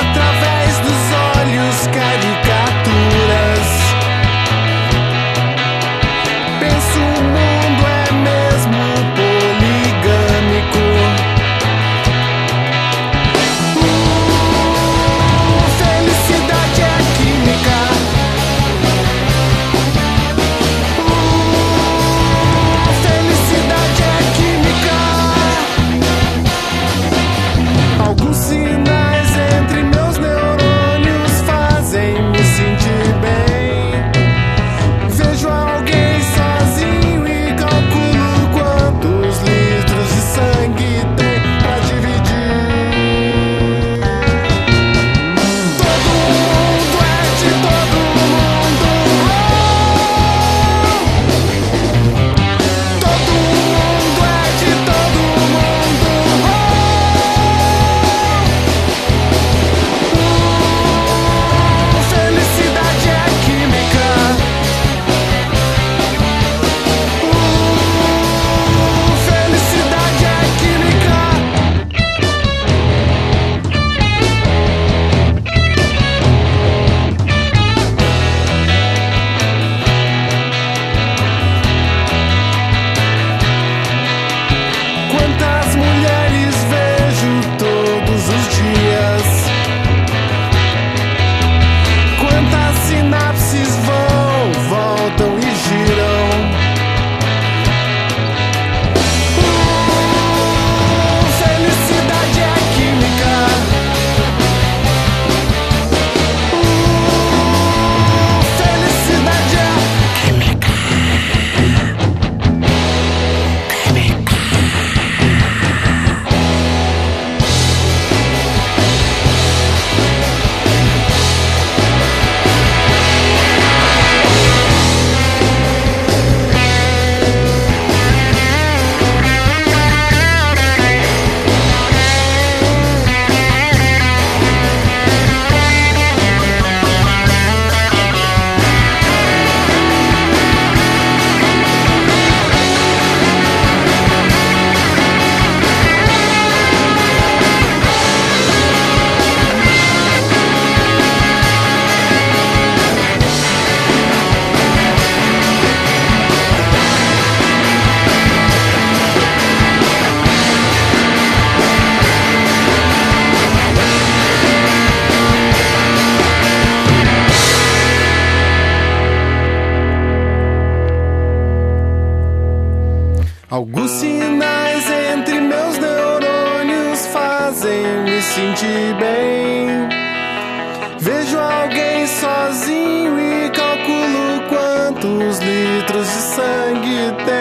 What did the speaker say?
através dos olhos caricaturas. Penso o mundo é mesmo poligâmico. Felicidade é química. Felicidade é química. Alguns sinais entre meus neurônios fazem-me sentir bem. Vejo alguém sozinho e calculo quantos litros de sangue tem pra dividir. Todo mundo é de todo mundo. Todo mundo é de todo mundo. Felicidade é química. Felicidade é química. Quantas mulheres vejo todos os dias? Quantas sinapses vão, voltam e giram? Felicidade é química. Felicidade é química. Alguns sinais entre meus neurônios fazem-me sentir bem. Vejo alguém sozinho e calculo quantos litros de sangue tem.